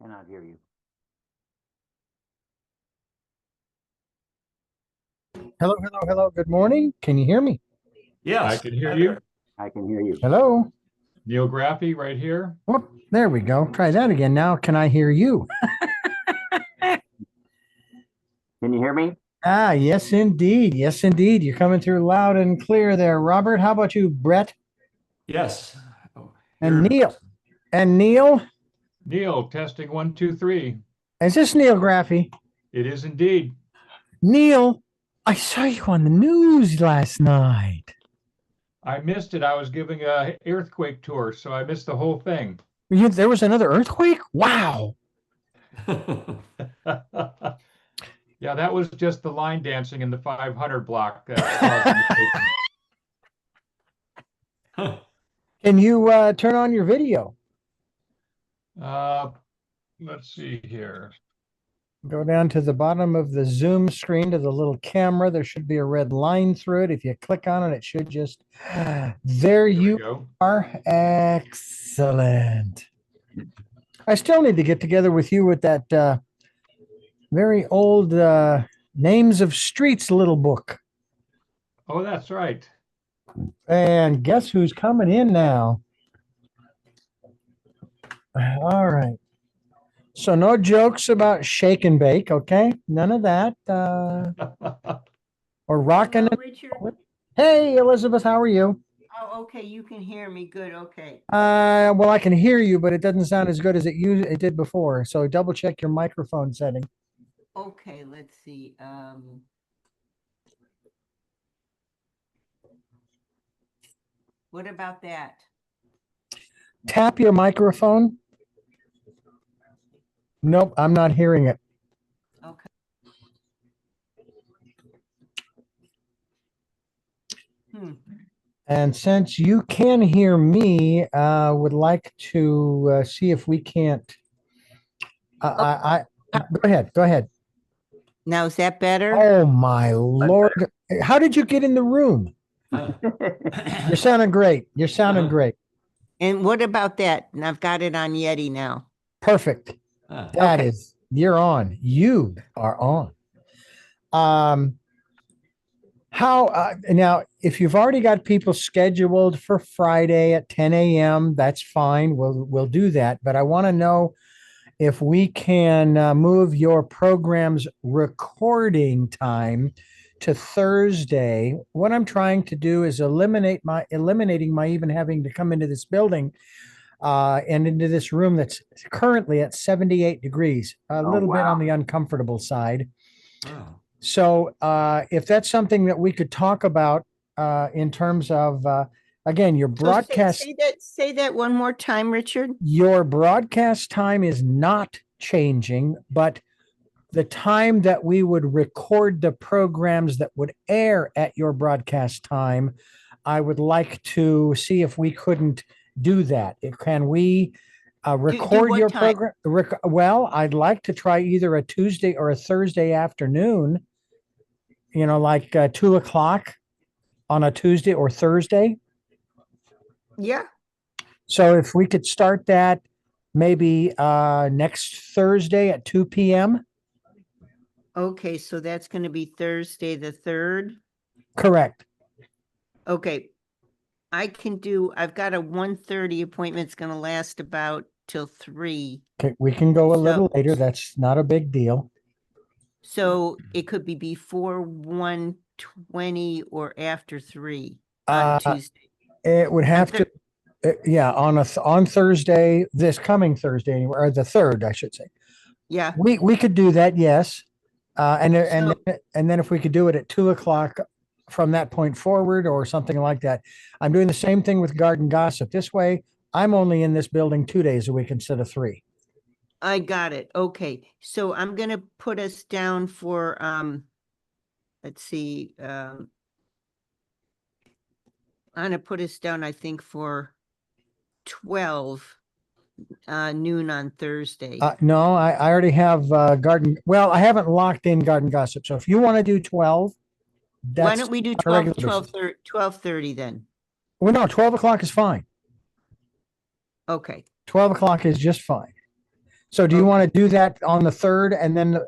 Cannot hear you. Hello, hello, hello. Good morning. Can you hear me? I can hear you. I can hear you. Hello. Neil Graffy right here. Oh, there we go. Try that again. Now, can I hear you? Can you hear me? Ah, yes, indeed. Yes, indeed. You're coming through loud and clear there, Robert. How about you, Brett Yes. Oh, and here. Neil? And Neil, Neil, testing 1, 2, 3. is this Neil Graffy? It is indeed. Neil, I saw you on the news last night. I missed it. I was giving a earthquake tour, so I missed the whole thing. There was another earthquake? Wow. Yeah, that was just the line dancing in the 500 block that Can you turn on your video? let's see here. Go down to the bottom of the Zoom screen to the little camera. There should be a red line through it. If you click on it, it should just, there Here we you go. are. Excellent. I still need to get together with you with that very old Names of Streets little book. Oh, that's right. And guess who's coming in now? All right. So no jokes about shake and bake, okay? None of that. Or rocking. Hello, Richard. Hey, Elizabeth, how are you? Oh, okay, you can hear me. Good, okay. Well, I can hear you, but it doesn't sound as good as it did before. So double check your microphone setting. Okay, let's see. What about that? Tap your microphone. Nope, I'm not hearing it. Okay. And since you can hear me, would like to see if we can't. Go ahead. Go ahead. Now, is that better? Oh my Lord! How did you get in the room? You're sounding great. You're sounding great. And what about that? And I've got it on Yeti now. Perfect. That Okay. is, you're on. You are on. How now, if you've already got people scheduled for Friday at 10 a.m., that's fine. We'll do that. But I want to know if we can move your program's recording time to Thursday. What I'm trying to do is eliminating my even having to come into this building and into this room that's currently at 78 degrees, a little bit on the uncomfortable side. Wow. So if that's something that we could talk about in terms of, again, your broadcast. So say that one more time, Richard. Your broadcast time is not changing, but the time that we would record the programs that would air at your broadcast time, I would like to see if we couldn't do that. Can we record what your time? program? Well, I'd like to try either a Tuesday or a Thursday afternoon, like 2:00 on a Tuesday or Thursday. Yeah. So if we could start that maybe next Thursday at 2 p.m. Okay, so that's going to be Thursday the 3rd. Correct. Okay. I've got a 1:30 appointment. It's going to last about till 3. Okay, we can go a So- little later. That's not a big deal. So it could be before 1:20 or after 3 Uh, on Tuesday. It would have to, on Thursday, this coming Thursday, anyway, or the 3rd, I should say. Yeah. We could do that, yes. And So- then if we could do it at 2:00 from that point forward or something like that. I'm doing the same thing with Garden Gossip. This way, I'm only in this building 2 days a week instead of 3. I got it. Okay. So I'm going to put us down for, let's see, I'm going to put us down, I think, for 12 noon on Thursday. No, I already have Garden. Well, I haven't locked in Garden Gossip. So if you want to do 12, Why don't we do on a regular 12:30 then? Well, no, 12 o'clock is fine. Okay. 12 o'clock is just fine. So do you want to do that on the 3rd and then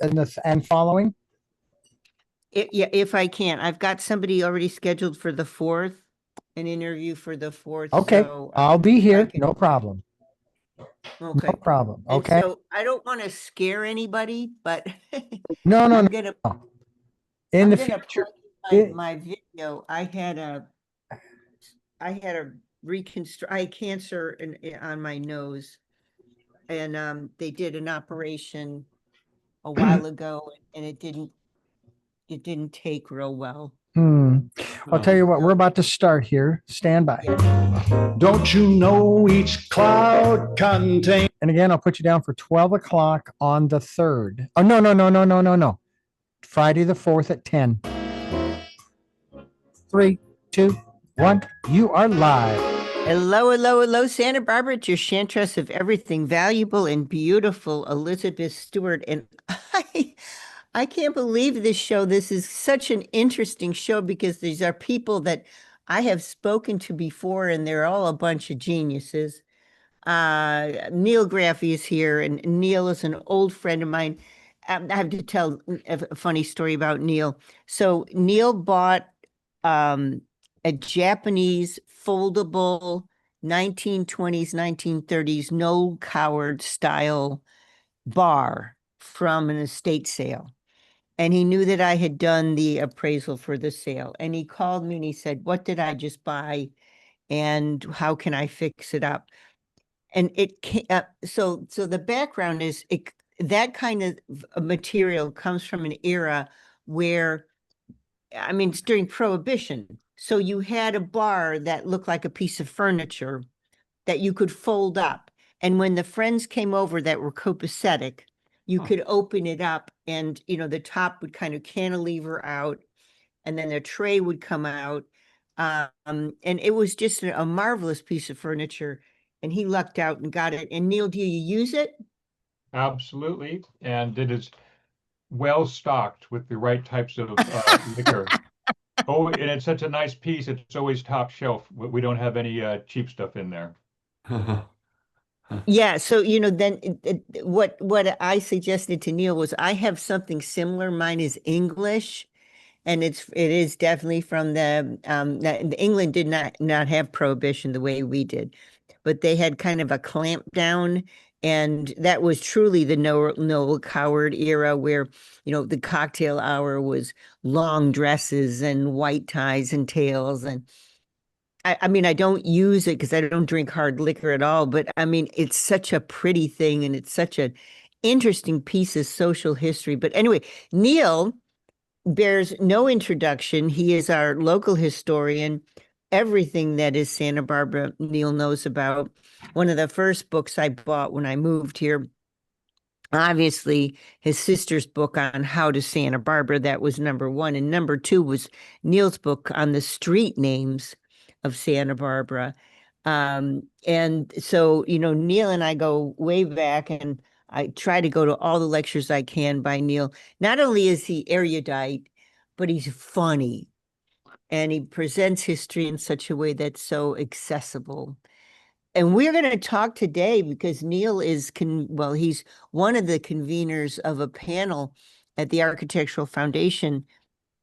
and following? Yeah, if I can. I've got somebody already scheduled for the 4th, an interview for the 4th. Okay, So I'll be I here. can, No problem. No okay. problem. And Okay. so I don't want to scare anybody, but No, no, I'm no. gonna In I'm the gonna future. plug in It- my video. I had a reconstruct. I had cancer on my nose, and they did an operation a while ago, and it didn't take real well. I'll tell you what, we're about to start here. Stand by. Yeah. Don't you know each cloud contains And again, I'll put you down for 12 o'clock on the 3rd. Oh, no, no, no, no, no, no, no. Friday the 4th at 10. 3, 2, 1. You are live. Hello, hello, hello, Santa Barbara. It's your chantress of everything valuable and beautiful, Elizabeth Stewart. And I can't believe this show. This is such an interesting show because these are people that I have spoken to before, and they're all a bunch of geniuses. Neil Graffey is here, and Neil is an old friend of mine. I have to tell a funny story about Neil. So Neil bought a Japanese foldable 1920s, 1930s, no coward style bar from an estate sale. And he knew that I had done the appraisal for the sale. And he called me and he said, "What did I just buy? And how can I fix it up?" And so the background is that kind of material comes from an era where, I mean, it's during Prohibition. So you had a bar that looked like a piece of furniture that you could fold up. And when the friends came over that were copacetic, you could open it up and, the top would kind of cantilever out and then the tray would come out. And it was just a marvelous piece of furniture. And he lucked out and got it. And Neil, do you use it? Absolutely. And it is well stocked with the right types of liquor. Oh, and it's such a nice piece. It's always top shelf. We don't have any cheap stuff in there. Yeah, so then what I suggested to Neil was I have something similar. Mine is English, and it is definitely from England did not have prohibition the way we did, but they had kind of a clamp down, and that was truly the Noel Coward era where the cocktail hour was long dresses and white ties and tails. And I mean, I don't use it because I don't drink hard liquor at all, but I mean, it's such a pretty thing and it's such an interesting piece of social history. But anyway, Neil bears no introduction. He is our local historian. Everything that is Santa Barbara, Neil knows about. One of the first books I bought when I moved here, obviously his sister's book on how to Santa Barbara, that was number one. And number two was Neil's book on the street names of Santa Barbara. And so, Neil and I go way back, and I try to go to all the lectures I can by Neil. Not only is he erudite, but he's funny, and he presents history in such a way that's so accessible. And we're going to talk today because Neil is, he's one of the conveners of a panel at the Architectural Foundation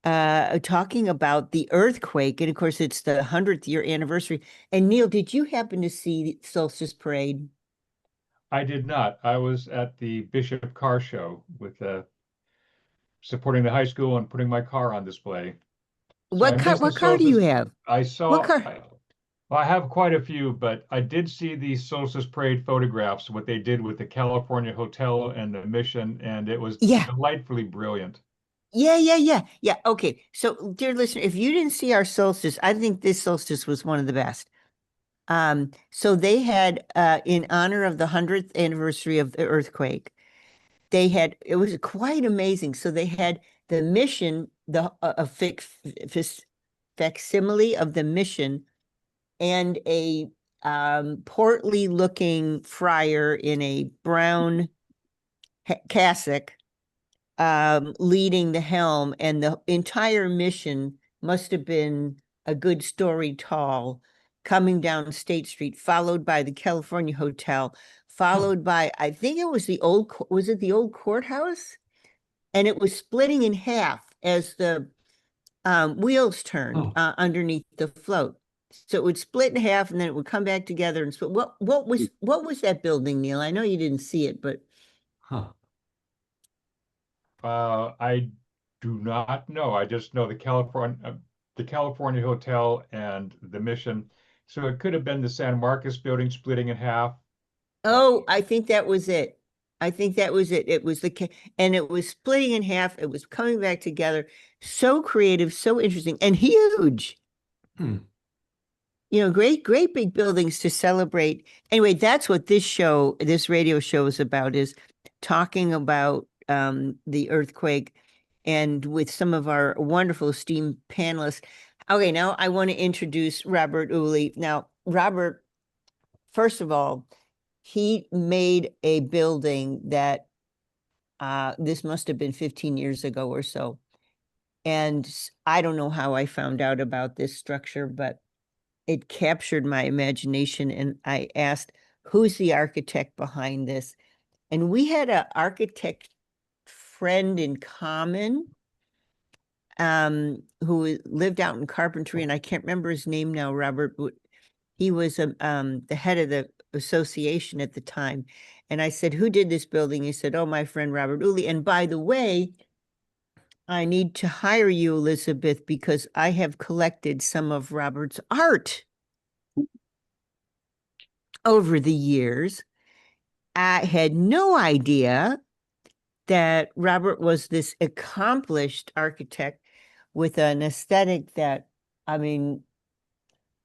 talking about the earthquake. And of course, it's the 100th year anniversary. And Neil, did you happen to see the Solstice Parade? I did not. I was at the Bishop Car Show with supporting the high school and putting my car on display. So I missed the What car do you solstice. have? I What saw. car? Well, I have quite a few, but I did see the Solstice Parade photographs, what they did with the California Hotel and the Mission, and it was Yeah. delightfully brilliant. Yeah. Okay. So, dear listener, if you didn't see our solstice, I think this solstice was one of the best. So they had, in honor of the 100th anniversary of the earthquake, it was quite amazing. So they had the mission, a facsimile of the mission, and a portly looking friar in a brown cassock leading the helm, and the entire mission must have been a good story tall. coming down State Street, followed by the California Hotel, followed by, I think it was was it the old courthouse? And it was splitting in half as the wheels turned underneath the float. So it would split in half and then it would come back together and split. What was that building, Neil? I know you didn't see it, but Huh. I do not know. I just know the California Hotel and the Mission. So it could have been the San Marcos building splitting in half. oh, I think that was it. I think that was it. It was and it was splitting in half. It was coming back together. So creative, so interesting, and huge. Hmm. You know, great big buildings to celebrate. Anyway, that's what this radio show is about, is talking about the earthquake and with some of our wonderful esteemed panelists. Okay, now I want to introduce Robert Uli. Now, Robert, first of all, he made a building that this must have been 15 years ago or so. And I don't know how I found out about this structure, but it captured my imagination. And I asked, who's the architect behind this? And we had an architect friend in common who lived out in Carpentry, and I can't remember his name now, Robert. He was the head of the association at the time. And I said, who did this building? He said, oh, my friend Robert Uli. And by the way, I need to hire you, Elizabeth, because I have collected some of Robert's art over the years. I had no idea that Robert was this accomplished architect with an aesthetic that, I mean,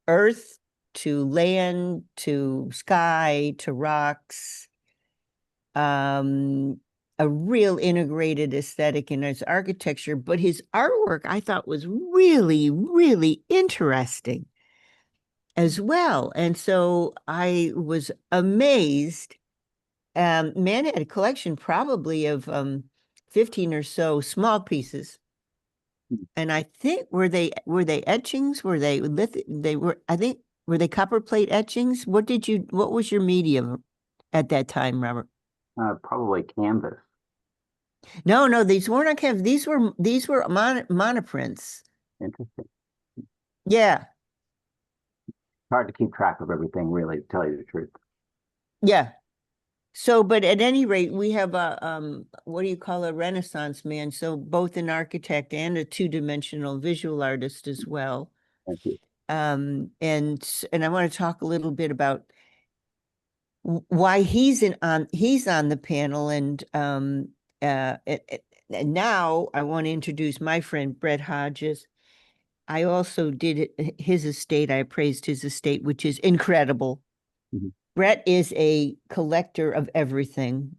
earth to land to sky to rocks, a real integrated aesthetic in his architecture, but his artwork I thought was really, really interesting as well. And so I was amazed. Man had a collection probably of 15 or so small pieces. And I think were they etchings? Were they I think were they copper plate etchings? What was your medium at that time, Robert? Probably canvas. No, these weren't on canvas. These were monoprints. Interesting. Yeah. Hard to keep track of everything, really, to tell you the truth. Yeah. So, but at any rate, we have a what do you call a Renaissance man? So both an architect and a two-dimensional visual artist as well. Thank you. And I want to talk a little bit about why he's on the panel, and now I want to introduce my friend Brett Hodges. I also did his estate. I appraised his estate, which is incredible. Mhm. Brett is a collector of everything.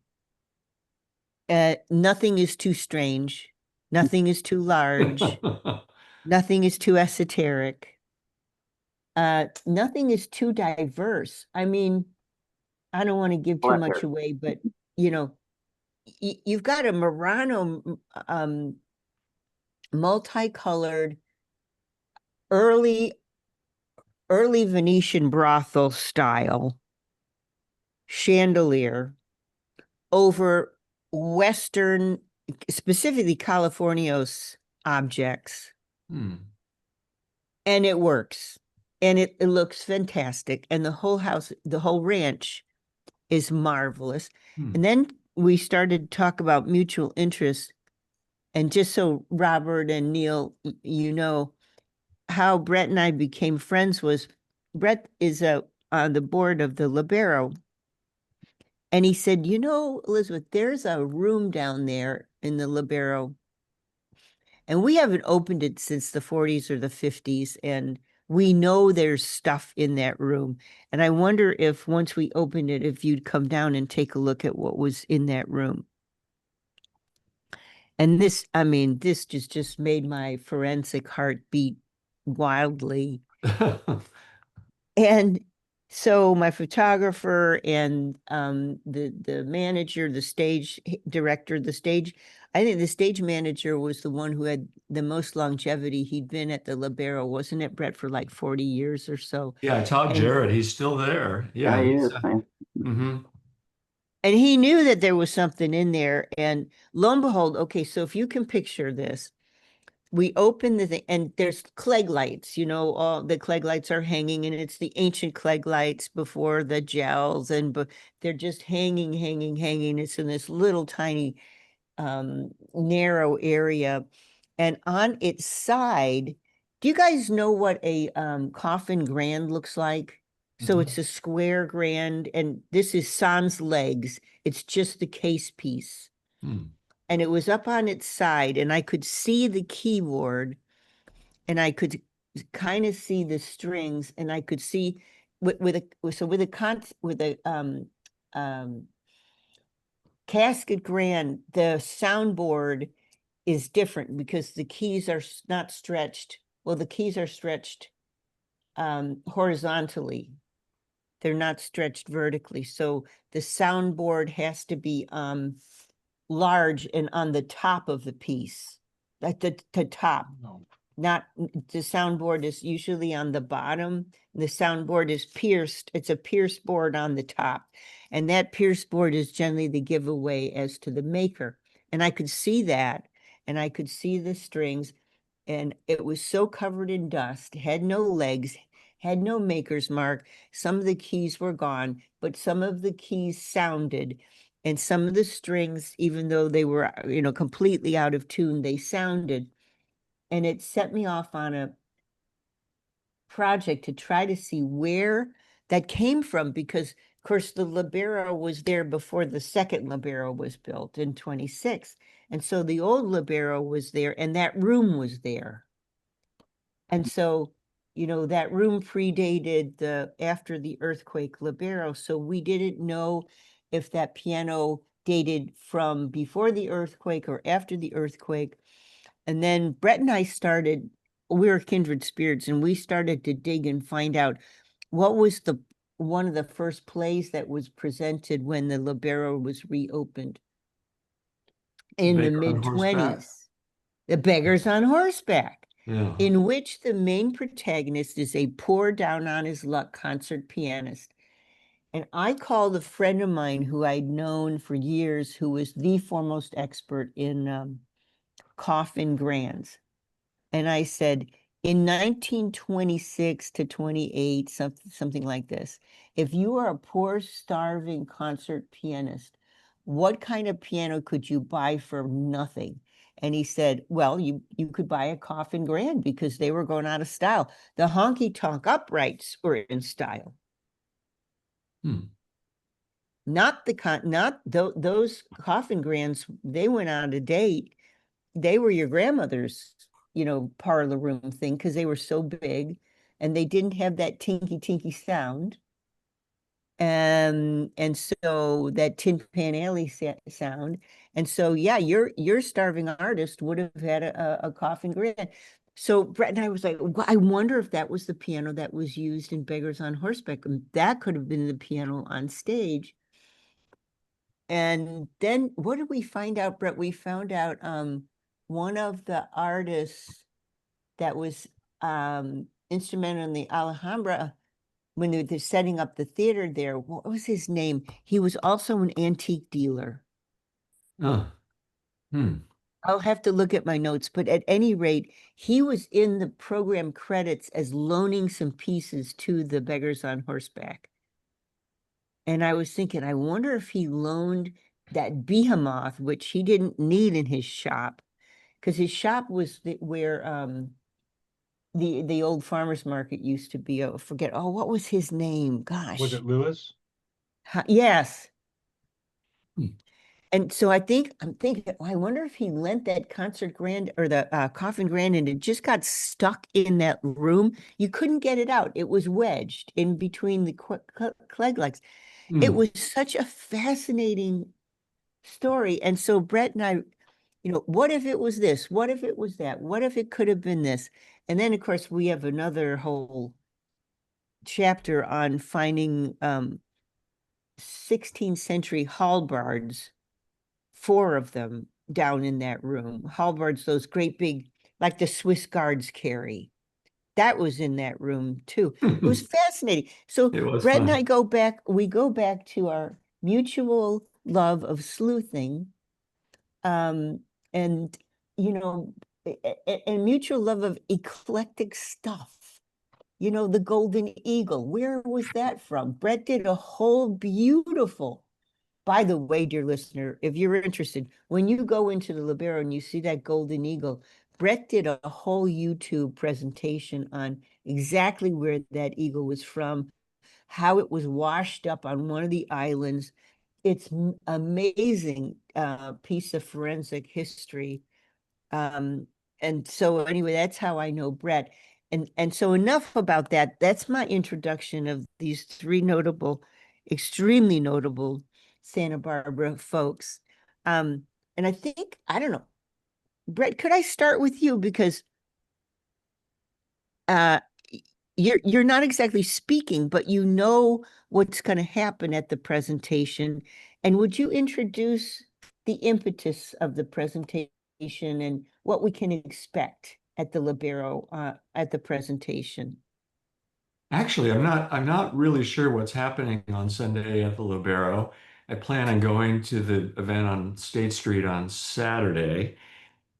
Nothing is too strange. Nothing is too large. Nothing is too esoteric. Nothing is too diverse. I mean, I don't want to give too much away, but you know, you've got a Murano multicolored early Venetian brothel style chandelier over Western, specifically Californios objects. And it works. And it looks fantastic. And the whole house, the whole ranch is marvelous. And then we started to talk about mutual interests. And just so Robert and Neil, you know, how Brett and I became friends was Brett is on the board of the Libero. And he said, you know, Elizabeth, there's a room down there in the Libero. And we haven't opened it since the 40s or the 50s. And we know there's stuff in that room. And I wonder if once we opened it, if you'd come down and take a look at what was in that room. And this, I mean, this just made my forensic heart beat wildly. And so my photographer and the manager, the stage director, I think the stage manager was the one who had the most longevity. He'd been at the Libero, wasn't it, Brett, for like 40 years or so. Yeah, Todd And Jarrett, he's still there. Yeah, he he's is, man. hmm and he knew that there was something in there. And lo and behold, okay, so if you can picture this, we open the thing and there's Clegg lights, all the Clegg lights are hanging, and it's the ancient Clegg lights before the gels, and they're just hanging. It's in this little tiny narrow area. And on its side, do you guys know what a coffin grand looks like? So it's a square grand, and this is sans legs. It's just the case piece. Hmm. And it was up on its side, and I could see the keyboard, and I could kind of see the strings, and I could see with a casket grand, the soundboard is different because the keys are not stretched. Well, the keys are stretched horizontally. They're not stretched vertically. So the soundboard has to be large and on the top of the piece, at the top. Not the soundboard is usually on the bottom. The soundboard is pierced. It's a pierced board on the top. And that pierced board is generally the giveaway as to the maker. And I could see that, and I could see the strings, and it was so covered in dust, had no legs, had no maker's mark. Some of the keys were gone, but some of the keys sounded, and some of the strings, even though they were, completely out of tune, they sounded. And it set me off on a project to try to see where that came from, because of course the Libero was there before the second Libero was built in 26. And so the old Libero was there, and that room was there. And so, that room predated after the earthquake Libero. So we didn't know if that piano dated from before the earthquake or after the earthquake. And then Brett and I we were kindred spirits, and we started to dig and find out what was one of the first plays that was presented when the Libero was reopened in the Beggar on horseback. mid-20s. The Beggars on Horseback, Yeah. in which the main protagonist is a poor, down on his luck concert pianist. And I called a friend of mine who I'd known for years, who was the foremost expert in coffin grands. And I said, in 1926 to 28, something like this, if you are a poor, starving concert pianist, what kind of piano could you buy for nothing? And he said, well, you could buy a coffin grand, because they were going out of style. The honky-tonk uprights were in style. Hmm. Not those coffin grands, they went out of date. They were your grandmother's, parlor room thing, because they were so big, and they didn't have that tinky sound. And so that Tin Pan Alley sound. And so, yeah, your starving artist would have had a coffin grand. So Brett and I was like, well, I wonder if that was the piano that was used in Beggars on Horseback. And that could have been the piano on stage. And then what did we find out, Brett? We found out one of the artists that was instrumental in the Alhambra, when they're setting up the theater there, what was his name? He was also an antique dealer. Oh. Hmm. I'll have to look at my notes, but at any rate, he was in the program credits as loaning some pieces to the Beggars on Horseback. And I was thinking, I wonder if he loaned that behemoth, which he didn't need in his shop, because his shop was where the old farmer's market used to be. Oh, forget. Oh, what was his name? Gosh. Was it Lewis? Yes. Hmm. And so I'm thinking, I wonder if he lent that concert grand or the coffin grand, and it just got stuck in that room. You couldn't get it out. It was wedged in between the Clegg legs. It was such a fascinating story. And so Brett and I, what if it was this? What if it was that? What if it could have been this? And then, of course, we have another whole chapter on finding 16th century halberds, 4 of them down in that room. Halberds, those great big, like the Swiss guards carry. That was in that room too. It was fascinating. So It was Brett and fun. I we go back to our mutual love of sleuthing, and you know, and mutual love of eclectic stuff. You know, the Golden Eagle. Where was that from? Brett did a whole beautiful. By the way, dear listener, if you're interested, when you go into the Libero and you see that Golden Eagle, Brett did a whole YouTube presentation on exactly where that eagle was from, how it was washed up on one of the islands. It's amazing piece of forensic history. And so anyway, that's how I know Brett. And so enough about that. That's my introduction of these 3 notable, extremely notable Santa Barbara folks. And I think, I don't know, Brett, could I start with you? Because uh, you're not exactly speaking, but you know what's going to happen at the presentation. And would you introduce the impetus of the presentation and what we can expect at the Libero at the presentation? Actually, I'm not really sure what's happening on Sunday at the Libero. I plan on going to the event on State Street on Saturday.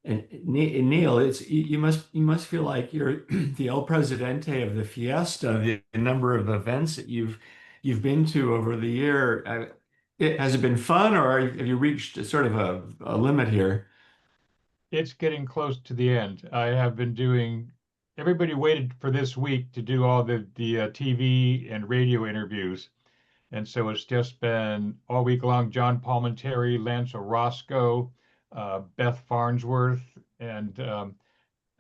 And Neil, you must feel like you're the El Presidente of the fiesta, the number of events that you've been to over the year. Has it been fun, or have you reached sort of a limit here? It's getting close to the end. I have been doing, everybody waited for this week to do all the TV and radio interviews. And so it's just been all week long, John Palmentary, Lance Orozco, Beth Farnsworth, and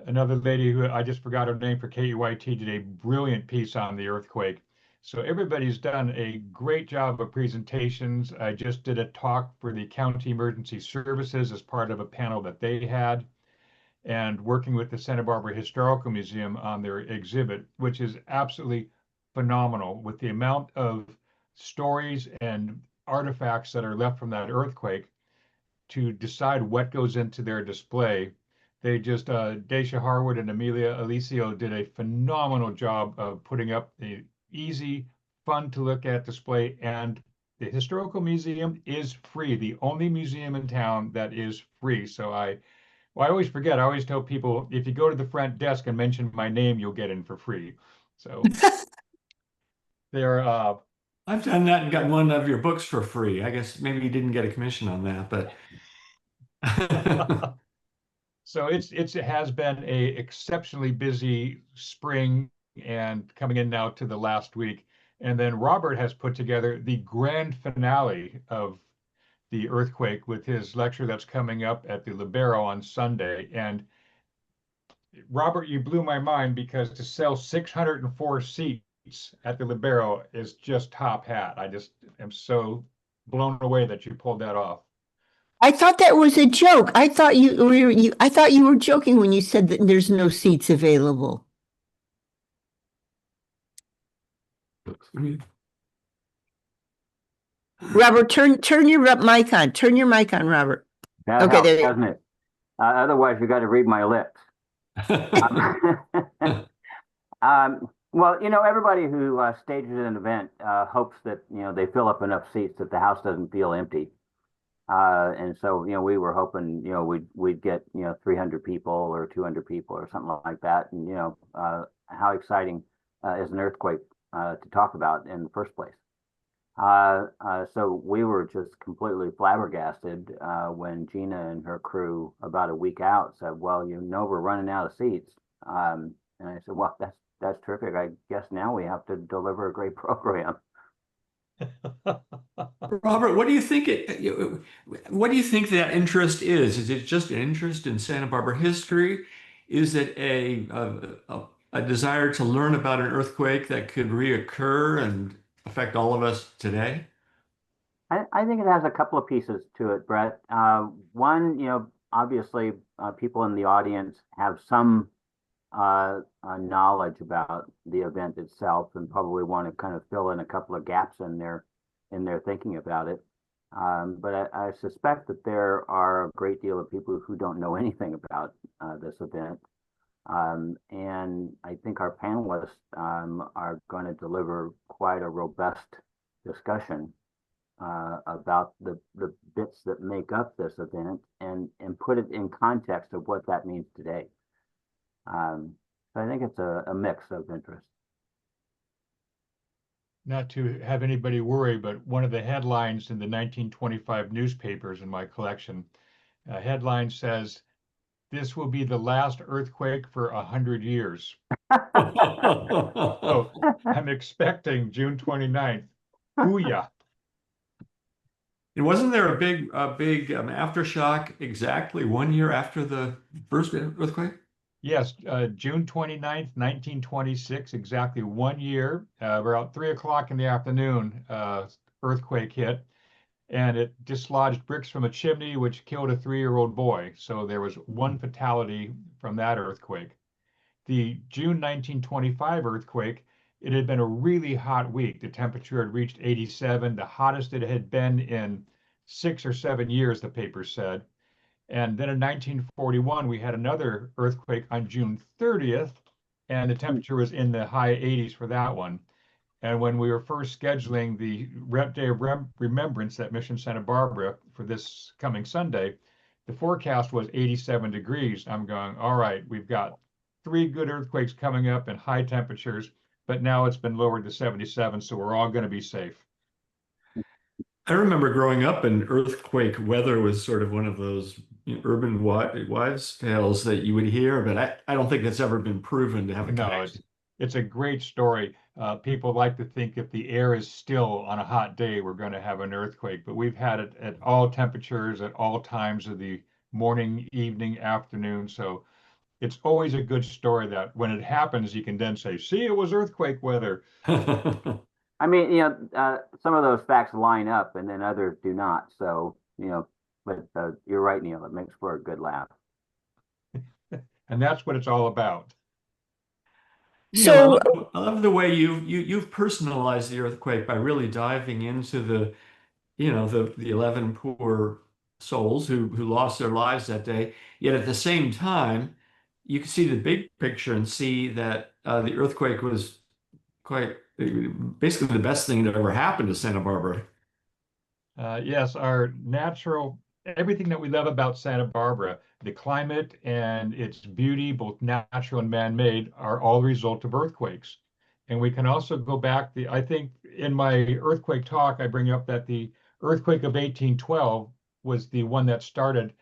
another lady who I just forgot her name for KUIT did a brilliant piece on the earthquake. So everybody's done a great job of presentations. I just did a talk for the County Emergency Services as part of a panel that they had, and working with the Santa Barbara Historical Museum on their exhibit, which is absolutely phenomenal with the amount of stories and artifacts that are left from that earthquake to decide what goes into their display. They just, Dacia Harwood and Amelia Alicio did a phenomenal job of putting up a easy, fun to look at display. And the Historical Museum is free, the only museum in town that is free. So I always forget. I always tell people if you go to the front desk and mention my name, you'll get in for free. So they're I've done that and gotten one of your books for free. I guess maybe you didn't get a commission on that, but so it has been a exceptionally busy spring and coming in now to the last week. And then Robert has put together the grand finale of the earthquake with his lecture that's coming up at the Libero on Sunday. And Robert, you blew my mind because to sell 604 seats at the Libero is just top hat. I just am so blown away that you pulled that off. I thought that was a joke. I thought you were joking when you said that there's no seats available. Robert, turn your mic on. Turn your mic on, Robert. That Okay, helps, there you go. doesn't it? Otherwise, you got to read my lips. Well, everybody who stages an event hopes that they fill up enough seats that the house doesn't feel empty. And so we were hoping we'd get 300 people or 200 people or something like that. And how exciting is an earthquake to talk about in the first place. So we were just completely flabbergasted when Gina and her crew, about a week out, said, "Well, we're running out of seats." And I said, "Well, that's terrific. I guess now we have to deliver a great program." Robert, what do you think what do you think that interest is? Is it just an interest in Santa Barbara history? Is it a desire to learn about an earthquake that could reoccur and affect all of us today? I think it has a couple of pieces to it, Brett. One, obviously, people in the audience have some knowledge about the event itself, and probably want to kind of fill in a couple of gaps in their thinking about it. But I suspect that there are a great deal of people who don't know anything about this event. And I think our panelists are going to deliver quite a robust discussion about the bits that make up this event, and put it in context of what that means today. So I think it's a mix of interest. Not to have anybody worry, but one of the headlines in the 1925 newspapers in my collection, headline says, "This will be the last earthquake for 100 years." So I'm expecting June 29th. Booyah. And wasn't there a big aftershock exactly 1 year after the first earthquake? Yes, June 29th, 1926, exactly 1 year, about 3 o'clock in the afternoon, earthquake hit, and it dislodged bricks from a chimney, which killed a 3-year-old boy. So there was one fatality from that earthquake. The June 1925 earthquake, it had been a really hot week. The temperature had reached 87, the hottest it had been in 6 or 7 years, the paper said. And then in 1941, we had another earthquake on June 30th, and the temperature was in the high 80s for that one. And when we were first scheduling the Day of Remembrance at Mission Santa Barbara for this coming Sunday, the forecast was 87 degrees. I'm going, all right, we've got 3 good earthquakes coming up and high temperatures, but now it's been lowered to 77, so we're all going to be safe. I remember growing up, and earthquake weather was sort of one of those urban wives' tales that you would hear, but I don't think that's ever been proven to have a No, connection. it's a great story. People like to think if the air is still on a hot day, we're going to have an earthquake, but we've had it at all temperatures, at all times of the morning, evening, afternoon. So it's always a good story that when it happens, you can then say, see, it was earthquake weather. I mean, some of those facts line up, and then others do not. So, but you're right, Neil. It makes for a good laugh. And that's what it's all about. So, I love the way you've personalized the earthquake by really diving into the 11 poor souls who lost their lives that day. Yet at the same time, you can see the big picture and see that the earthquake was quite basically the best thing that ever happened to Santa Barbara. Yes, everything that we love about Santa Barbara, the climate and its beauty, both natural and man-made, are all the result of earthquakes. And we can also go back, I think in my earthquake talk, I bring up that the earthquake of 1812 was the one that started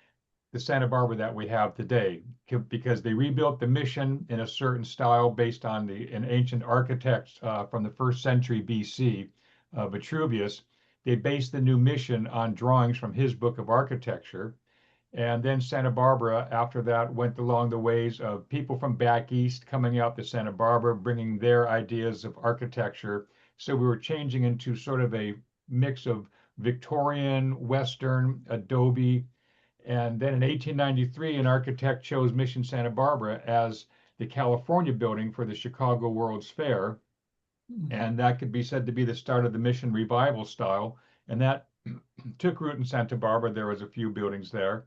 the Santa Barbara that we have today, because they rebuilt the mission in a certain style based on an ancient architect from the 1st century BC, Vitruvius. They based the new mission on drawings from his book of architecture. And then Santa Barbara, after that, went along the ways of people from back east coming out to Santa Barbara, bringing their ideas of architecture. So we were changing into sort of a mix of Victorian, Western, Adobe, and then in 1893, an architect chose Mission Santa Barbara as the California building for the Chicago World's Fair. And that could be said to be the start of the Mission Revival style. And that took root in Santa Barbara. There was a few buildings there.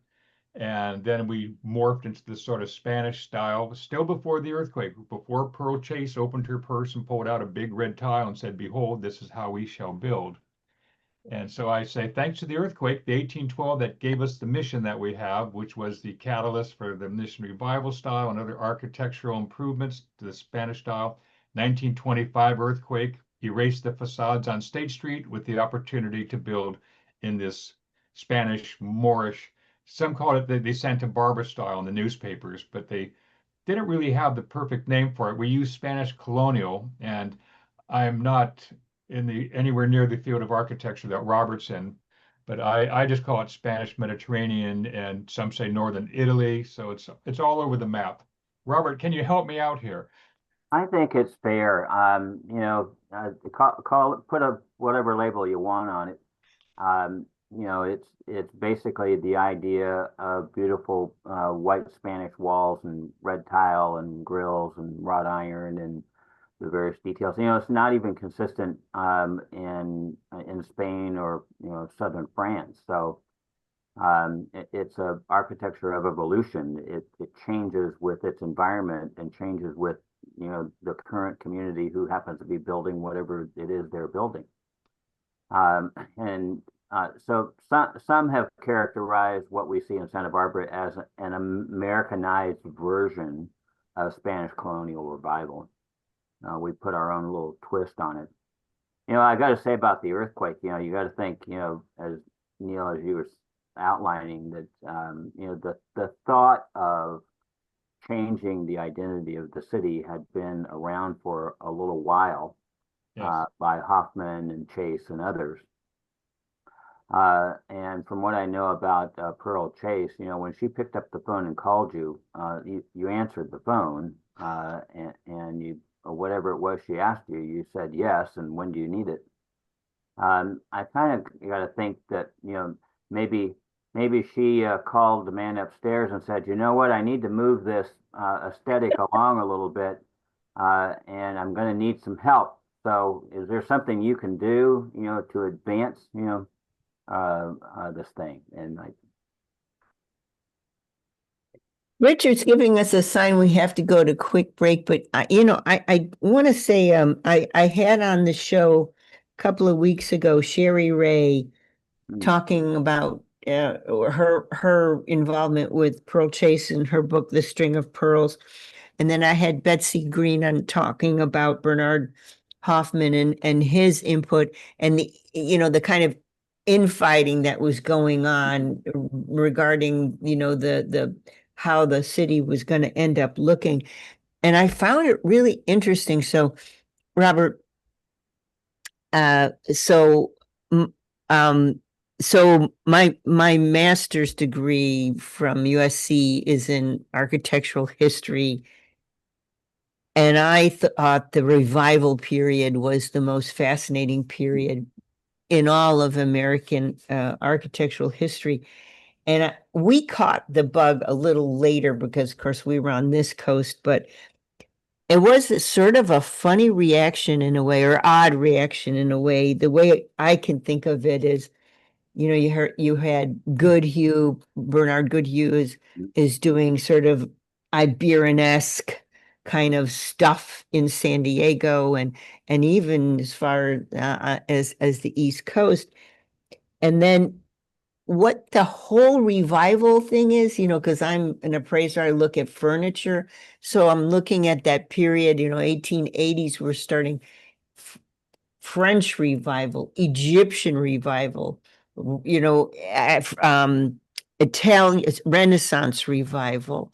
And then we morphed into this sort of Spanish style, still before the earthquake, before Pearl Chase opened her purse and pulled out a big red tile and said, behold, this is how we shall build. And so I say, thanks to the earthquake, the 1812 that gave us the mission that we have, which was the catalyst for the Mission Revival style and other architectural improvements to the Spanish style. 1925 earthquake erased the facades on State Street with the opportunity to build in this Spanish Moorish, some call it the Santa Barbara style in the newspapers, but they didn't really have the perfect name for it. We use Spanish colonial, and I'm not anywhere near the field of architecture that Robert's in, but I just call it Spanish Mediterranean, and some say Northern Italy. So it's all over the map. Robert, can you help me out here? I think it's fair. Put whatever label you want on it. it's basically the idea of beautiful white Spanish walls and red tile and grills and wrought iron and the various details. It's not even consistent in Spain or southern France. So it's a architecture of evolution. It changes with its environment and changes with the current community who happens to be building whatever it is they're building. And so some have characterized what we see in Santa Barbara as an Americanized version of Spanish colonial revival. We put our own little twist on it. I got to say about the earthquake, you got to think, as Neil, as you were outlining, that the thought of changing the identity of the city had been around for a little while. Yes. By Hoffman and Chase and others. And from what I know about Pearl Chase, when she picked up the phone and called you, you answered the phone, and you, or whatever it was she asked you, you said yes, and when do you need it? I kind of got to think that, maybe she called the man upstairs and said, you know what, I need to move this aesthetic along a little bit, and I'm going to need some help. So is there something you can do, to advance, this thing? And Richard's giving us a sign we have to go to quick break, but I want to say I had on the show a couple of weeks ago Sherry Ray talking about her involvement with Pearl Chase in her book The String of Pearls, and then I had Betsy Green on talking about Bernard Hoffman and his input and the kind of infighting that was going on regarding the how the city was going to end up looking. And I found it really interesting. So, Robert, so my master's degree from USC is in architectural history. And I thought the revival period was the most fascinating period in all of American architectural history. And we caught the bug a little later because, of course, we were on this coast, but it was a sort of a funny reaction in a way, or odd reaction in a way. The way I can think of it is, you had Goodhue, Bernard Goodhue is doing sort of Iberian-esque kind of stuff in San Diego and even as far as the East Coast. And then what the whole revival thing is, because I'm an appraiser, I look at furniture. So I'm looking at that period, 1880s, we're starting French revival, Egyptian revival, Italian Renaissance revival,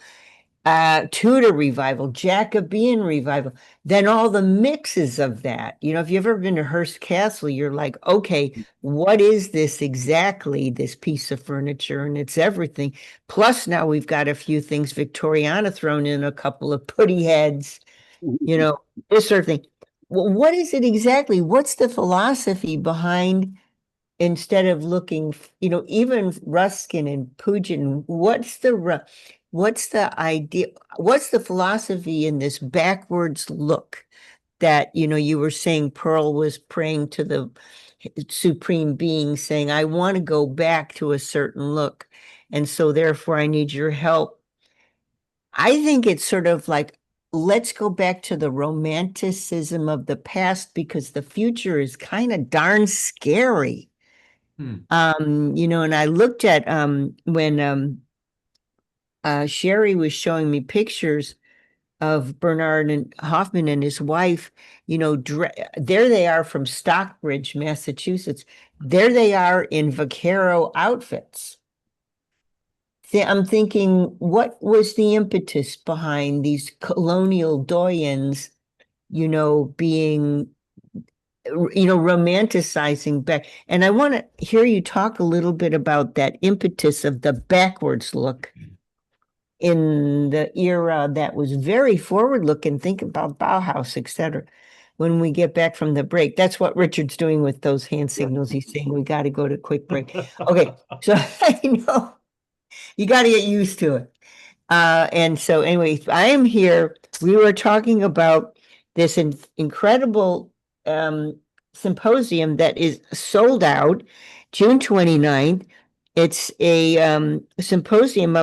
Tudor revival, Jacobean revival, then all the mixes of that. If you've ever been to Hearst Castle, you're like, okay, what is this exactly, this piece of furniture? And it's everything. Plus now we've got a few things Victoriana thrown in, a couple of putty heads, this sort of thing. Well, what is it exactly? What's the philosophy behind, instead of looking, even Ruskin and Pugin, what's the idea? What's the philosophy in this backwards look that, you were saying Pearl was praying to the supreme being, saying, I want to go back to a certain look. And so therefore I need your help. I think it's sort of like, let's go back to the romanticism of the past because the future is kind of darn scary. And I looked at when Sherry was showing me pictures of Bernard and Hoffman and his wife, there they are from Stockbridge, Massachusetts. There they are in vaquero outfits. I'm thinking, what was the impetus behind these colonial doyens, being, romanticizing back? And I want to hear you talk a little bit about that impetus of the backwards look in the era that was very forward looking. Think about Bauhaus, etc. when we get back from the break. That's what Richard's doing with those hand signals. He's saying we got to go to quick break. Okay, so I know you got to get used to it. And so anyway, I am here. We were talking about this incredible symposium that is sold out June 29th. It's a symposium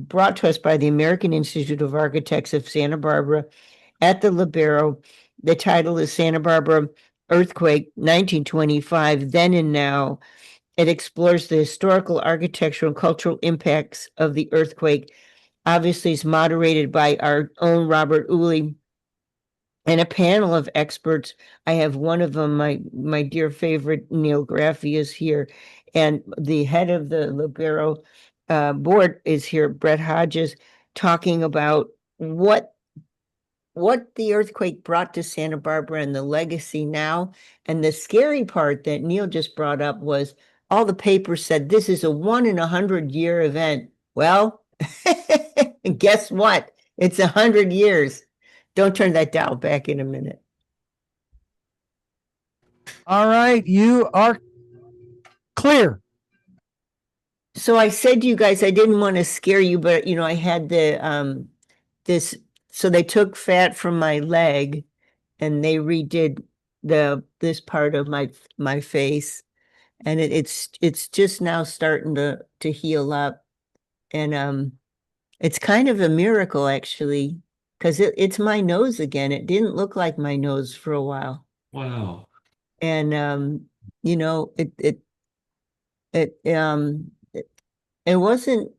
brought to us by the American Institute of Architects of Santa Barbara at the Libero. The title is Santa Barbara Earthquake 1925, Then and Now. It explores the historical, architectural, and cultural impacts of the earthquake. Obviously, it's moderated by our own Robert Uli and a panel of experts. I have one of them, my dear favorite, Neil Graffey, is here. And the head of the Libero board is here, Brett Hodges, talking about what the earthquake brought to Santa Barbara and the legacy now. And the scary part that Neil just brought up was all the papers said this is a 1 in 100-year event. Well, guess what? It's 100 years. Don't turn that dial back in a minute. All right, you are clear. So I said to you guys, I didn't want to scare you, but I had the this. So they took fat from my leg, and they redid this part of my face, and it's just now starting to heal up, and it's kind of a miracle actually, because it's my nose again. It didn't look like my nose for a while. Wow. And it wasn't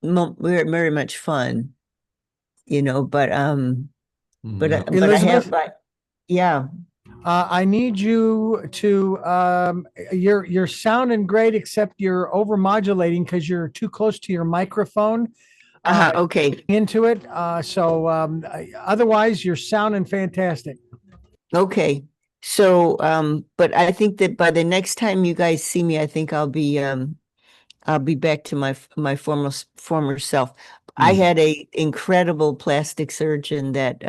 very much fun, but I have, yeah. I need you to you're sounding great, except you're over modulating because you're too close to your microphone. Okay. Into it. Otherwise you're sounding fantastic. Okay. So, but I think that by the next time you guys see me, I think I'll be back to my former self. I had a incredible plastic surgeon that,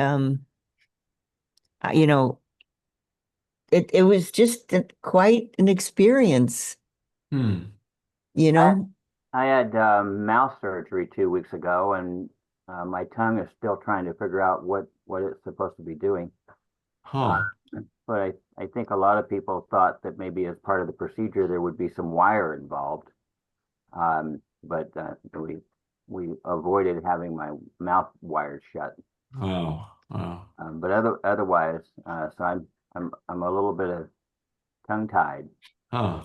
it was just quite an experience. Hmm. I had mouth surgery 2 weeks ago, and my tongue is still trying to figure out what it's supposed to be doing. Huh. But I think a lot of people thought that maybe as part of the procedure there would be some wire involved. But we avoided having my mouth wired shut. Oh, wow. But otherwise, so I'm a little bit of tongue tied. Huh.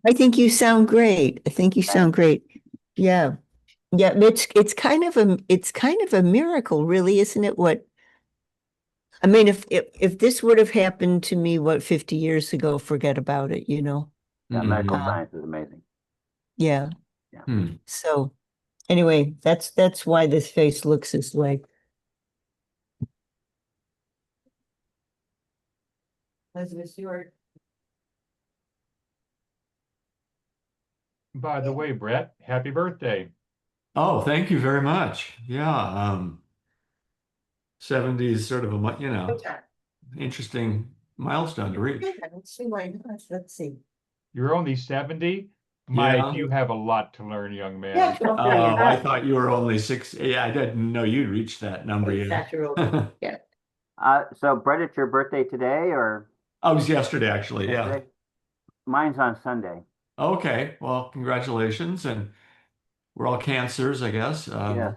I think you sound great. Yeah. Yeah, it's kind of a miracle, really, isn't it? I mean, if this would have happened to me, 50 years ago, forget about it, That medical science is amazing. Yeah. Yeah. So anyway, that's why this face looks this way. Elizabeth Stewart. By the way, Brett, happy birthday. Oh, thank you very much. Yeah. 70 is sort of interesting milestone to reach. Let's see. You're only 70? Mike, Yeah. you have a lot to learn, young man. Oh, I thought you were only 6. Yeah, I didn't know you'd reached that number yet. Yeah. So Brett, it's your birthday today, or? Oh, it was yesterday, actually. Yeah. Yesterday? Mine's on Sunday. Okay. Well, congratulations. And we're all cancers, I guess. Yeah.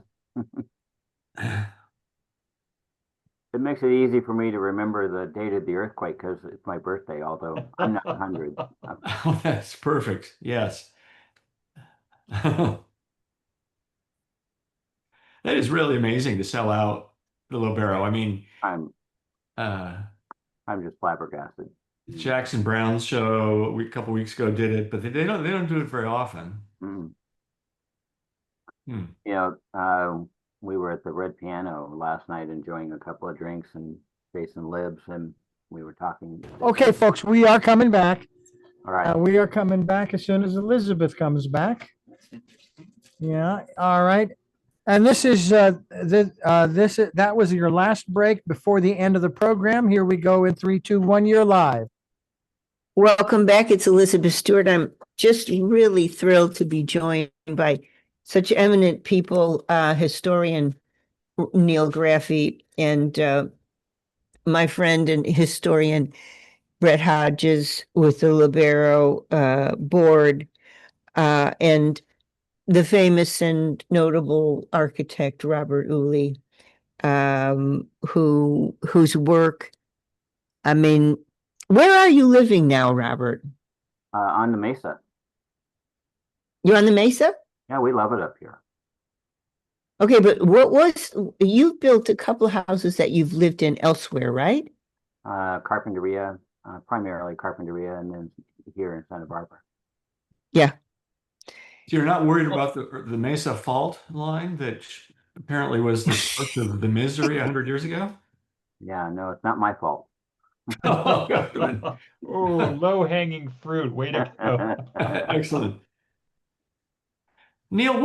It makes it easy for me to remember the date of the earthquake because it's my birthday, although I'm not 100. Oh, that's perfect. Yes. That is really amazing to sell out the Libero. I mean, I'm just flabbergasted. Jackson Brown's show a couple weeks ago did it, but they don't do it very often. We were at the Red Piano last night enjoying a couple of drinks and Jason Libs, and we were talking. Okay, folks, we are coming back. All right. We are coming back as soon as Elizabeth comes back. Yeah. All right. And this is that was your last break before the end of the program. Here we go in 3, 2, 1. You're live. Welcome back. It's Elizabeth Stewart. I'm just really thrilled to be joined by such eminent people, historian Neil Graffey and my friend and historian Brett Hodges with the Libero board, and the famous and notable architect Robert Uli, whose work, I mean, where are you living now, Robert? On the Mesa. You're on the Mesa? Yeah, we love it up here. Okay, but you built a couple of houses that you've lived in elsewhere, right? Carpinteria, primarily Carpinteria, and then here in Santa Barbara. Yeah. So you're not worried about the Mesa fault line that apparently was the source of the misery 100 years ago? Yeah, no, it's not my fault. Oh, good. Oh, low-hanging fruit. Way to go. Excellent. Neil,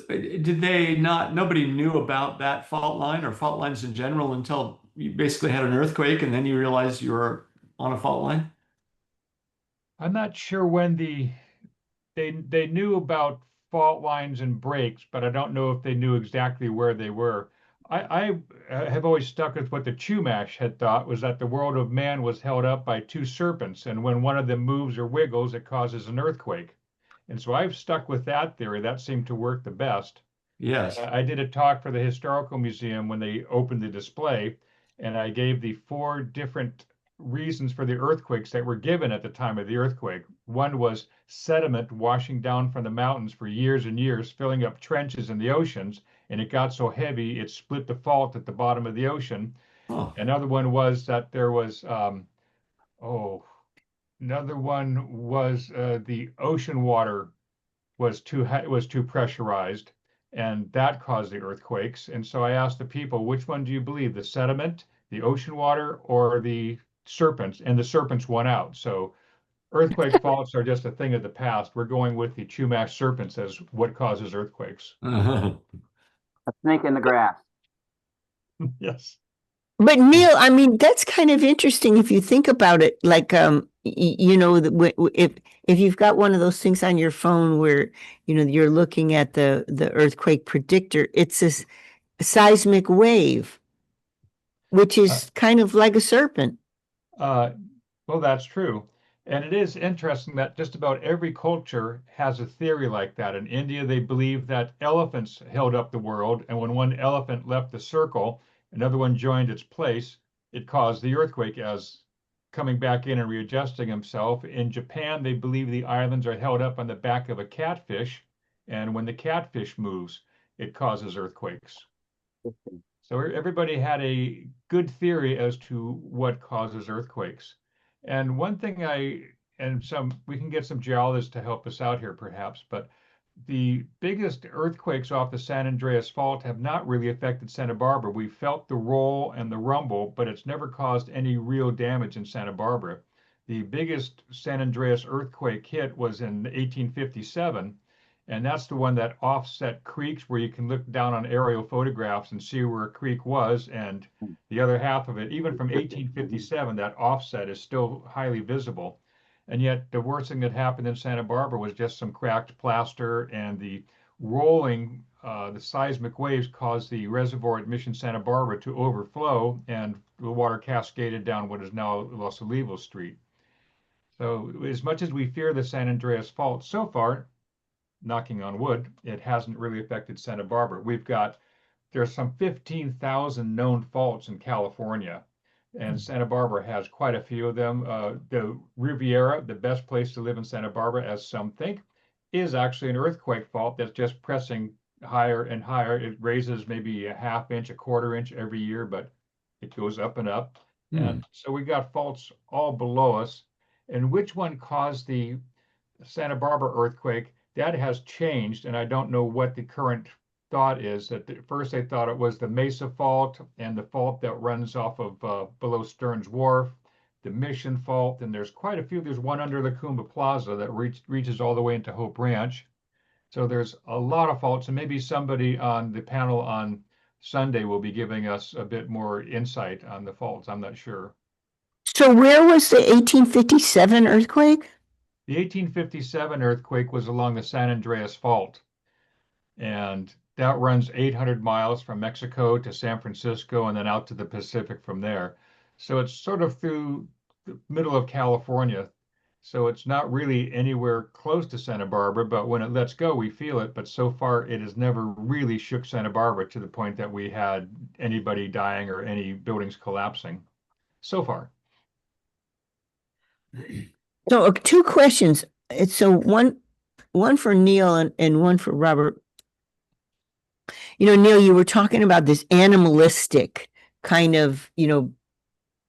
did they not, nobody knew about that fault line or fault lines in general until you basically had an earthquake and then you realized you were on a fault line? I'm not sure when they knew about fault lines and breaks, but I don't know if they knew exactly where they were. I have always stuck with what the Chumash had thought was that the world of man was held up by two serpents, and when one of them moves or wiggles, it causes an earthquake. And so I've stuck with that theory. That seemed to work the best. And Yes. I did a talk for the Historical Museum when they opened the display, and I gave the four different reasons for the earthquakes that were given at the time of the earthquake. One was sediment washing down from the mountains for years and years, filling up trenches in the oceans, and it got so heavy it split the fault at the bottom of the ocean. Oh, Another one was that there was, oh, another one was the ocean water was too pressurized, and that caused the earthquakes. And so I asked the people, which one do you believe, the sediment, the ocean water, or the serpents? And the serpents won out. So earthquake faults are just a thing of the past. We're going with the Chumash serpents as what causes earthquakes. A snake in the grass. Yes. But Neil, I mean, that's kind of interesting if you think about it. Like, if you've got one of those things on your phone where, you're looking at the earthquake predictor, it's this seismic wave, which Uh, is kind of like a serpent. Uh, well, that's true. And it is interesting that just about every culture has a theory like that. In India, they believe that elephants held up the world, and when one elephant left the circle, another one joined its place, it caused the earthquake as coming back in and readjusting himself. In Japan, they believe the islands are held up on the back of a catfish, and when the catfish moves, it causes earthquakes. So everybody had a good theory as to what causes earthquakes. And one thing we can get some geologists to help us out here perhaps, but the biggest earthquakes off the San Andreas Fault have not really affected Santa Barbara. We felt the roll and the rumble, but it's never caused any real damage in Santa Barbara. The biggest San Andreas earthquake hit was in 1857, and that's the one that offset creeks where you can look down on aerial photographs and see where a creek was. And the other half of it, even from 1857, that offset is still highly visible. And yet the worst thing that happened in Santa Barbara was just some cracked plaster, and the rolling, the seismic waves caused the reservoir at Mission Santa Barbara to overflow, and the water cascaded down what is now Los Olivos Street. So as much as we fear the San Andreas Fault, so far, knocking on wood, it hasn't really affected Santa Barbara. There's some 15,000 known faults in California, and Santa Barbara has quite a few of them. The Riviera, the best place to live in Santa Barbara, as some think, is actually an earthquake fault that's just pressing higher and higher. It raises maybe a half inch, a quarter inch every year, but it goes up and up. And so we got faults all below us. And which one caused the Santa Barbara earthquake? That has changed, and I don't know what the current thought is. That at first they thought it was the Mesa Fault and the fault that runs off of below Stearns Wharf, the Mission Fault, and there's quite a few. There's one under the Cumba Plaza that reaches all the way into Hope Ranch. So there's a lot of faults, and maybe somebody on the panel on Sunday will be giving us a bit more insight on the faults. I'm not sure. So where was the 1857 earthquake? The 1857 earthquake was along the San Andreas Fault, and that runs 800 miles from Mexico to San Francisco and then out to the Pacific from there. So it's sort of through the middle of California. So it's not really anywhere close to Santa Barbara, but when it lets go, we feel it. But so far, it has never really shook Santa Barbara to the point that we had anybody dying or any buildings collapsing so far. So two questions. So one for Neil and one for Robert. Neil, you were talking about this animalistic kind of,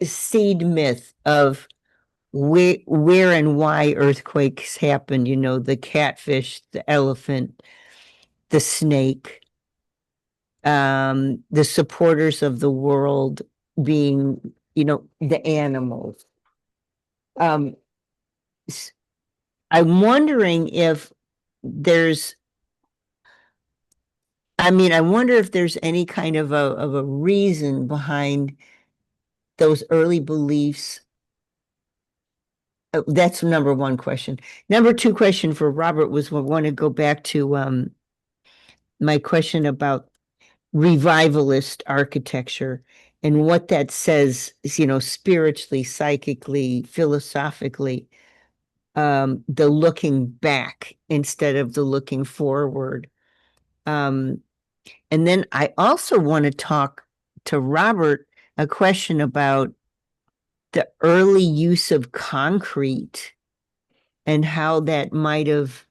seed myth of where and why earthquakes happen, the catfish, the elephant, the snake, the supporters of the world being, the animals. I'm wondering if there's I wonder if there's any kind of a reason behind those early beliefs. That's number one question. Number two question for Robert was, I want to go back to my question about revivalist architecture and what that says, spiritually, psychically, philosophically, the looking back instead of the looking forward. And then I also want to talk to Robert a question about the early use of concrete and how that might have.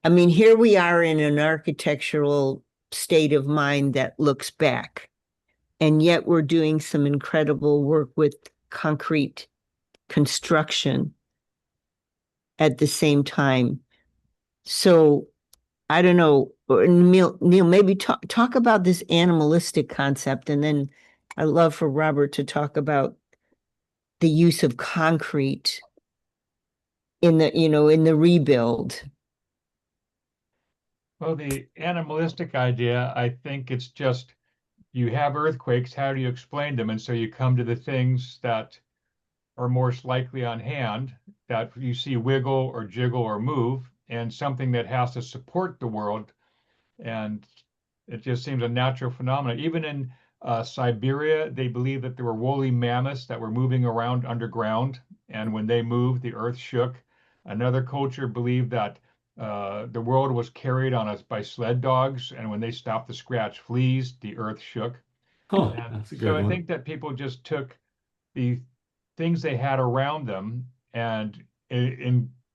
Here we are in an architectural state of mind that looks back, and yet we're doing some incredible work with concrete construction at the same time. So I don't know, Neil, maybe talk about this animalistic concept, and then I'd love for Robert to talk about the use of concrete in the rebuild. Well, the animalistic idea, I think it's just you have earthquakes, how do you explain them? And so you come to the things that are most likely on hand that you see wiggle or jiggle or move, and something that has to support the world. And it just seems a natural phenomenon. Even in Siberia, they believe that there were woolly mammoths that were moving around underground, and when they moved, the earth shook. Another culture believed that the world was carried on us by sled dogs, and when they stopped to scratch fleas, the earth shook. Oh, And that's a so good I one. think that people just took the things they had around them and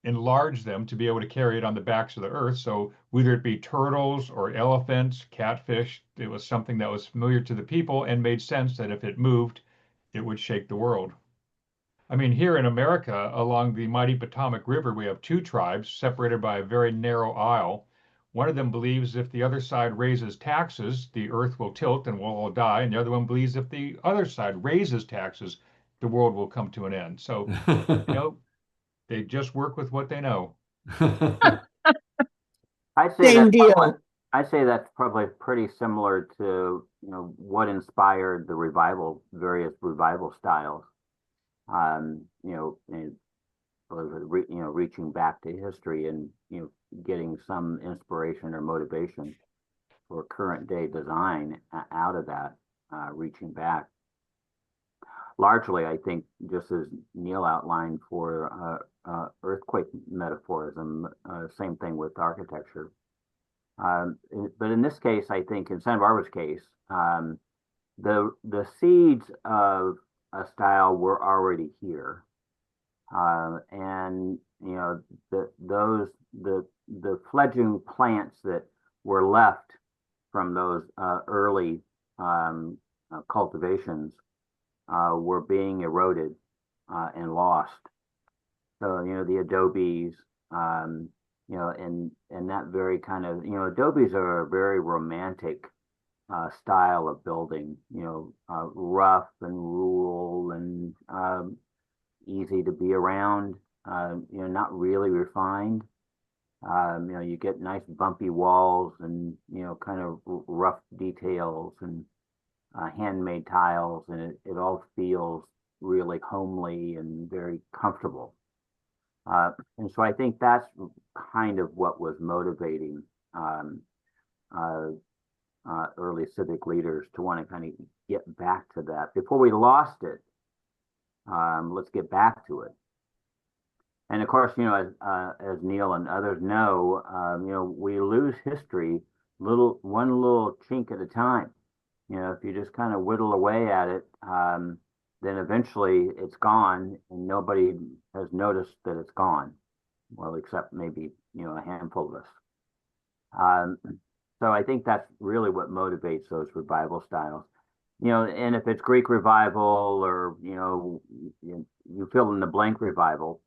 enlarged them to be able to carry it on the backs of the earth. So whether it be turtles or elephants, catfish, it was something that was familiar to the people and made sense that if it moved, it would shake the world. Here in America, along the mighty Potomac River, we have two tribes separated by a very narrow aisle. One of them believes if the other side raises taxes, the earth will tilt and we'll all die. And the other one believes if the other side raises taxes, the world will come to an end. So, they just work with what they know. I'd say Same that's deal. I'd say that's probably pretty similar to, what inspired the various revival styles. And reaching back to history and, getting some inspiration or motivation for current day design out of that, reaching back. Largely, I think, just as Neil outlined for earthquake metaphorism, same thing with architecture. But in this case, I think in Santa Barbara's case, the seeds of a style were already here, and the fledgling plants that were left from those early cultivations were being eroded and lost. So, the adobes, and that very kind of, adobes are a very romantic style of building, rough and rural and easy to be around, not really refined. You get nice bumpy walls and, kind of rough details and handmade tiles, and it all feels really homely and very comfortable. And so I think that's kind of what was motivating um, uh, early civic leaders to want to kind of get back to that. Before we lost it, let's get back to it. And of course, as Neil and others know, we lose history one little chink at a time. If you just kind of whittle away at it, then eventually it's gone, and nobody has noticed that it's gone. Well, except maybe a handful of us. So I think that's really what motivates those revival styles. And if it's Greek revival or you fill in the blank revival,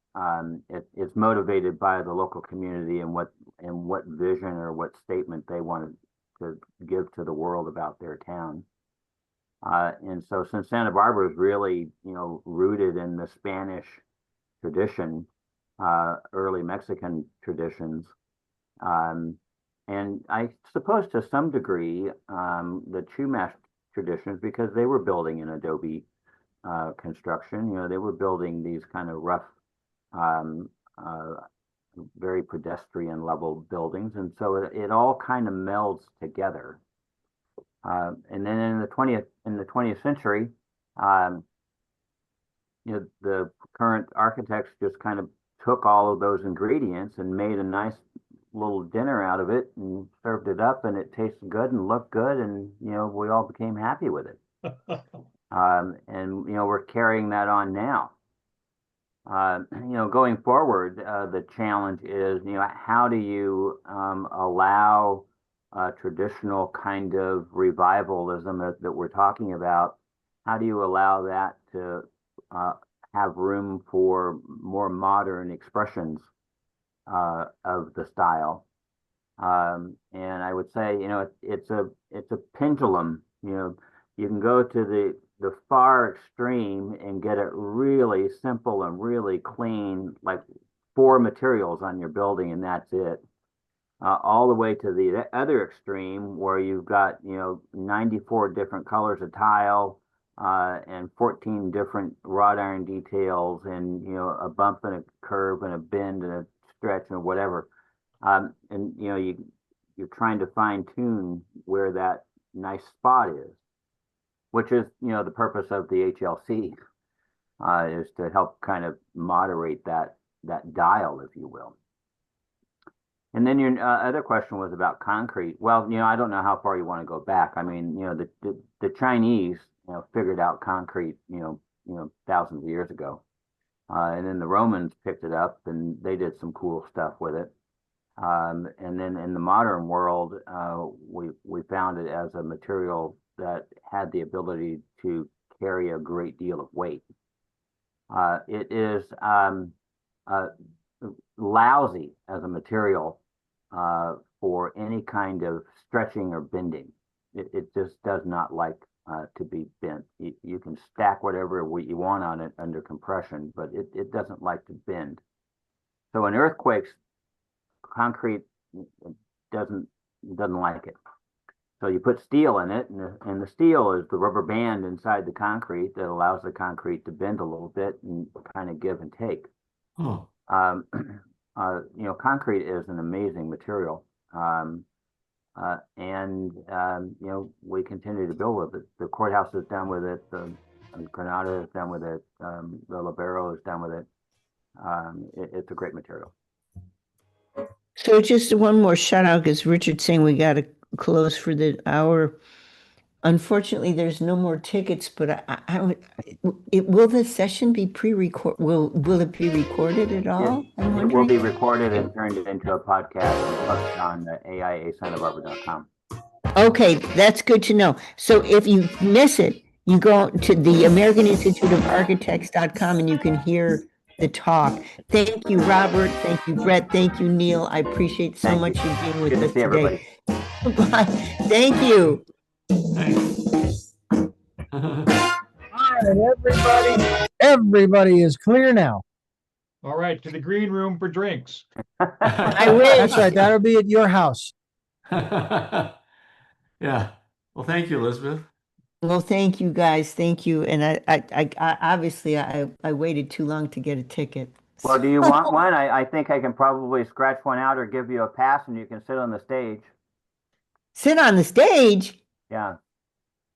it's motivated by the local community and what vision or what statement they wanted to give to the world about their town. And so since Santa Barbara is really, rooted in the Spanish tradition, early Mexican traditions, and I suppose to some degree, the Chumash traditions, because they were building in adobe construction, they were building these kind of rough, very pedestrian level buildings. And so it all kind of melds together. And then in the 20th century, the current architects just kind of took all of those ingredients and made a nice little dinner out of it and served it up, and it tasted good and looked good, and we all became happy with it. And we're carrying that on now. Going forward, the challenge is how do you allow traditional kind of revivalism that we're talking about? How do you allow that to have room for more modern expressions of the style? And I would say, it's a pendulum. You can go to the far extreme and get it really simple and really clean, like 4 materials on your building, and that's it. All the way to the other extreme where you've got 94 different colors of tile and 14 different wrought iron details, and a bump and a curve and a bend and a stretch and whatever. And you're trying to fine tune where that nice spot is, which is the purpose of the HLC, is to help kind of moderate that dial, if you will. And then your other question was about concrete. Well, I don't know how far you want to go back. I mean, the Chinese, figured out concrete, thousands of years ago. And then the Romans picked it up and they did some cool stuff with it. And then in the modern world, we found it as a material that had the ability to carry a great deal of weight. It is lousy as a material for any kind of stretching or bending. It just does not like to be bent. You can stack whatever you want on it under compression, but it doesn't like to bend. So in earthquakes, concrete doesn't like it. So you put steel in it, and the steel is the rubber band inside the concrete that allows the concrete to bend a little bit and kind of give and take. Oh. Concrete is an amazing material, and we continue to build with it. The courthouse is done with it. The Granada is done with it. The Libero is done with it. It's a great material. So just one more shout out, because Richard's saying we got to close for the hour. Unfortunately, there's no more tickets, but will the session be pre-record? Will it be recorded at all? It will be recorded and turned into a podcast and posted on the AIASantaBarbara.com. Okay, that's good to know. So if you miss it, you go to the American Institute of Architects.com and you can hear the talk. Thank you, Robert. Thank you, Brett. Thank you, Neil. I appreciate so much you being with us today. Bye. Thank you. Thanks. All right, everybody is clear now. All right, to the green room for drinks. I wish. That's right. That'll be at your house. Yeah. Well, thank you, Elizabeth. Well, thank you guys. Thank you. And I obviously I waited too long to get a ticket. Well, do you want one? I think I can probably scratch one out or give you a pass and you can sit on the stage. Sit on the stage? Yeah.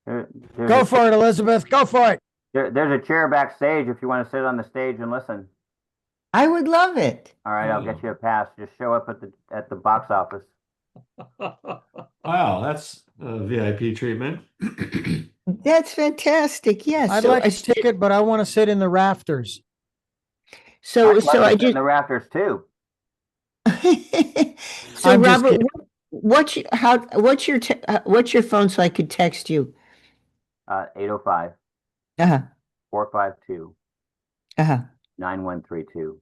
There's Go a, for it, Elizabeth. Go for it. there's a chair backstage if you want to sit on the stage and listen. I would love it. All right, I'll get you a pass. Just show up at the box office. Wow, that's a VIP treatment. That's fantastic. Yes. I'd So like a ticket, but I want to sit in the rafters. So I'd so like I to sit in just the rafters too. so I'm just Robert, kidding. what's your phone so I could text you? 805 Uh-huh. 452 Uh-huh. 9132.